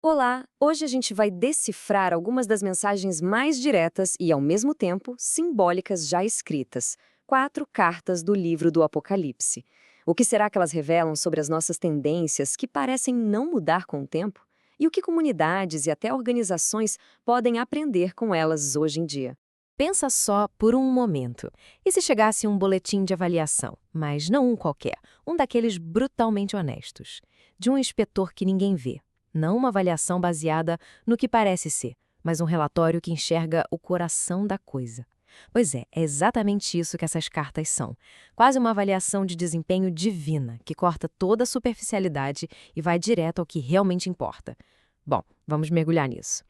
Olá! Hoje a gente vai decifrar algumas das mensagens mais diretas e, ao mesmo tempo, simbólicas já escritas. 4 cartas do livro do Apocalipse. O que será que elas revelam sobre as nossas tendências que parecem não mudar com o tempo? E o que comunidades e até organizações podem aprender com elas hoje em dia? Pensa só por um momento. E se chegasse um boletim de avaliação, mas não um qualquer, um daqueles brutalmente honestos, de um inspetor que ninguém vê, não uma avaliação baseada no que parece ser, mas um relatório que enxerga o coração da coisa. Pois é exatamente isso que essas cartas são. Quase uma avaliação de desempenho divina, que corta toda a superficialidade e vai direto ao que realmente importa. Bom, vamos mergulhar nisso.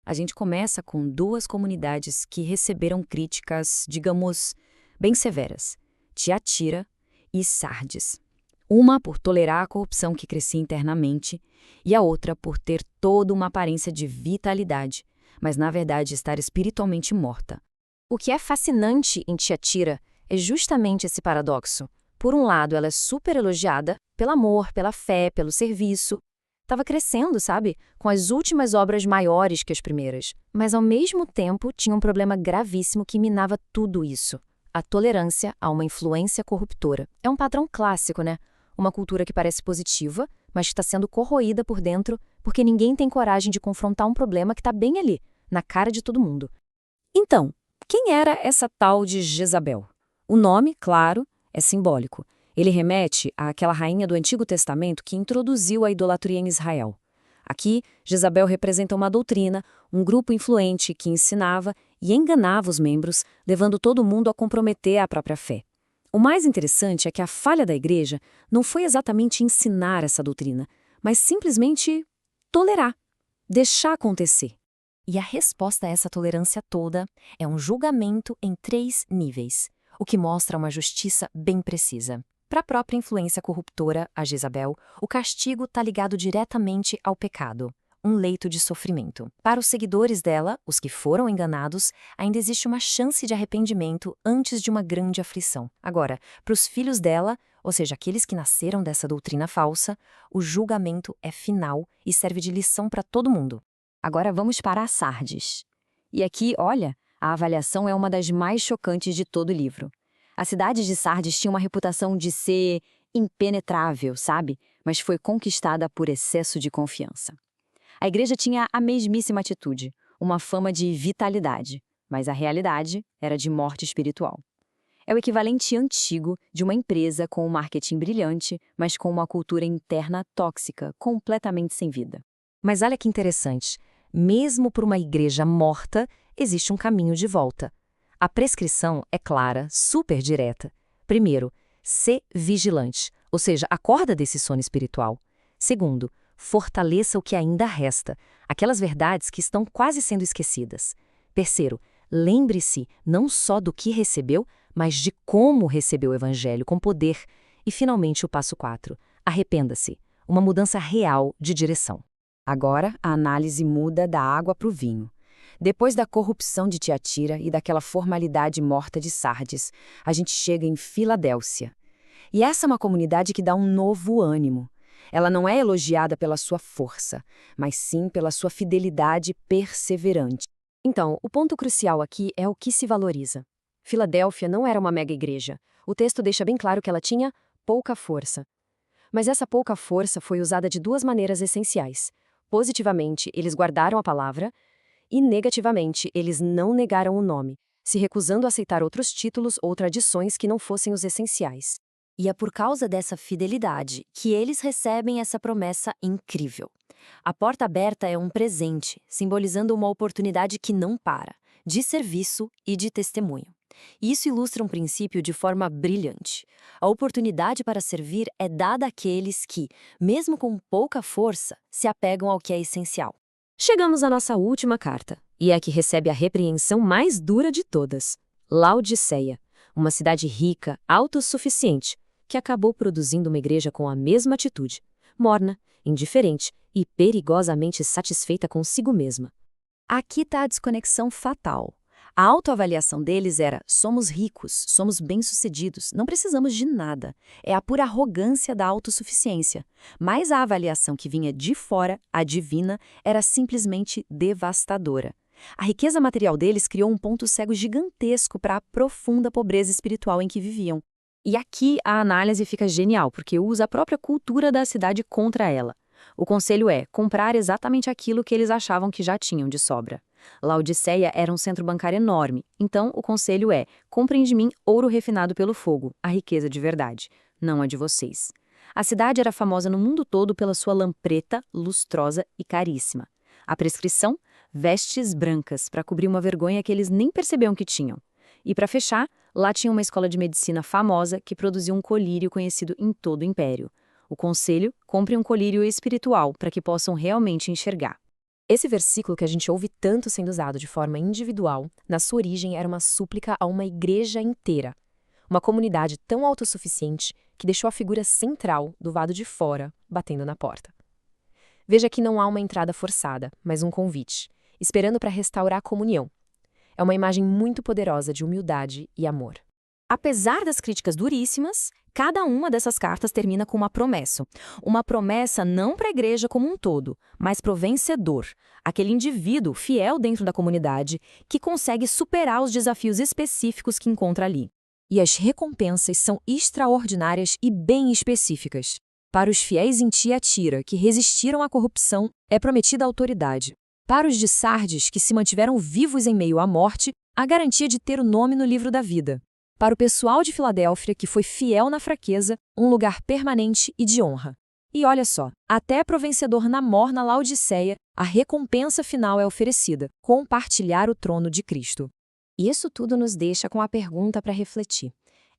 A gente começa com 2 comunidades que receberam críticas, digamos, bem severas: Tiatira e Sardes. Uma por tolerar a corrupção que crescia internamente e a outra por ter toda uma aparência de vitalidade, mas na verdade estar espiritualmente morta. O que é fascinante em Tiatira é justamente esse paradoxo. Por um lado, ela é super elogiada pelo amor, pela fé, pelo serviço. Estava crescendo, sabe? Com as últimas obras maiores que as primeiras. Mas, ao mesmo tempo, tinha um problema gravíssimo que minava tudo isso. A tolerância a uma influência corruptora. É um padrão clássico, né? Uma cultura que parece positiva, mas que está sendo corroída por dentro porque ninguém tem coragem de confrontar um problema que está bem ali, na cara de todo mundo. Então, quem era essa tal de Jezabel? O nome, claro, é simbólico. Ele remete àquela rainha do Antigo Testamento que introduziu a idolatria em Israel. Aqui, Jezabel representa uma doutrina, um grupo influente que ensinava e enganava os membros, levando todo mundo a comprometer a própria fé. O mais interessante é que a falha da igreja não foi exatamente ensinar essa doutrina, mas simplesmente tolerar, deixar acontecer. E a resposta a essa tolerância toda é um julgamento em 3 níveis, o que mostra uma justiça bem precisa. Para a própria influência corruptora, a Jezabel, o castigo está ligado diretamente ao pecado, um leito de sofrimento. Para os seguidores dela, os que foram enganados, ainda existe uma chance de arrependimento antes de uma grande aflição. Agora, para os filhos dela, ou seja, aqueles que nasceram dessa doutrina falsa, o julgamento é final e serve de lição para todo mundo. Agora vamos para a Sardes. E aqui, olha, a avaliação é uma das mais chocantes de todo o livro. A cidade de Sardes tinha uma reputação de ser impenetrável, sabe? Mas foi conquistada por excesso de confiança. A igreja tinha a mesmíssima atitude, uma fama de vitalidade, mas a realidade era de morte espiritual. É o equivalente antigo de uma empresa com um marketing brilhante, mas com uma cultura interna tóxica, completamente sem vida. Mas olha que interessante, mesmo para uma igreja morta, existe um caminho de volta. A prescrição é clara, super direta. Primeiro, ser vigilante, ou seja, acorda desse sono espiritual. Segundo, fortaleça o que ainda resta, aquelas verdades que estão quase sendo esquecidas. Terceiro, lembre-se não só do que recebeu, mas de como recebeu o evangelho com poder. E, finalmente, o passo 4, arrependa-se, uma mudança real de direção. Agora, a análise muda da água para o vinho. Depois da corrupção de Tiatira e daquela formalidade morta de Sardes, a gente chega em Filadélfia. E essa é uma comunidade que dá um novo ânimo. Ela não é elogiada pela sua força, mas sim pela sua fidelidade perseverante. Então, o ponto crucial aqui é o que se valoriza. Filadélfia não era uma mega igreja. O texto deixa bem claro que ela tinha pouca força. Mas essa pouca força foi usada de 2 maneiras essenciais. Positivamente, eles guardaram a palavra, e negativamente, eles não negaram o nome, se recusando a aceitar outros títulos ou tradições que não fossem os essenciais. E é por causa dessa fidelidade que eles recebem essa promessa incrível. A porta aberta é um presente, simbolizando uma oportunidade que não para, de serviço e de testemunho. E isso ilustra um princípio de forma brilhante. A oportunidade para servir é dada àqueles que, mesmo com pouca força, se apegam ao que é essencial. Chegamos à nossa última carta, e é a que recebe a repreensão mais dura de todas. Laodiceia, uma cidade rica, autossuficiente, que acabou produzindo uma igreja com a mesma atitude, morna, indiferente e perigosamente satisfeita consigo mesma. Aqui está a desconexão fatal. A autoavaliação deles era: somos ricos, somos bem-sucedidos, não precisamos de nada. É a pura arrogância da autossuficiência. Mas a avaliação que vinha de fora, a divina, era simplesmente devastadora. A riqueza material deles criou um ponto cego gigantesco para a profunda pobreza espiritual em que viviam. E aqui a análise fica genial, porque usa a própria cultura da cidade contra ela. O conselho é comprar exatamente aquilo que eles achavam que já tinham de sobra. Laodiceia era um centro bancário enorme, então o conselho é: comprem de mim ouro refinado pelo fogo, a riqueza de verdade, não a de vocês. A cidade era famosa no mundo todo pela sua lã preta, lustrosa e caríssima. A prescrição? Vestes brancas, para cobrir uma vergonha que eles nem percebiam que tinham. E para fechar, lá tinha uma escola de medicina famosa que produzia um colírio conhecido em todo o império. O conselho: compre um colírio espiritual para que possam realmente enxergar. Esse versículo que a gente ouve tanto sendo usado de forma individual, na sua origem era uma súplica a uma igreja inteira. Uma comunidade tão autossuficiente que deixou a figura central do lado de fora batendo na porta. Veja que não há uma entrada forçada, mas um convite, esperando para restaurar a comunhão. É uma imagem muito poderosa de humildade e amor. Apesar das críticas duríssimas, cada uma dessas cartas termina com uma promessa. Uma promessa não para a igreja como um todo, mas para o vencedor, aquele indivíduo fiel dentro da comunidade que consegue superar os desafios específicos que encontra ali. E as recompensas são extraordinárias e bem específicas. Para os fiéis em Tiatira, que resistiram à corrupção, é prometida a autoridade. Para os de Sardes, que se mantiveram vivos em meio à morte, a garantia de ter o nome no livro da vida. Para o pessoal de Filadélfia, que foi fiel na fraqueza, um lugar permanente e de honra. E olha só, até para o vencedor Namor na Laodiceia, a recompensa final é oferecida: compartilhar o trono de Cristo. E isso tudo nos deixa com a pergunta para refletir.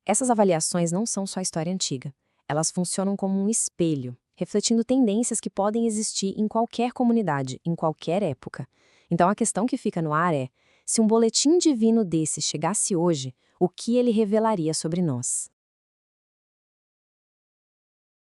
Essas avaliações não são só história antiga. Elas funcionam como um espelho, refletindo tendências que podem existir em qualquer comunidade, em qualquer época. Então a questão que fica no ar é: se um boletim divino desse chegasse hoje, o que ele revelaria sobre nós?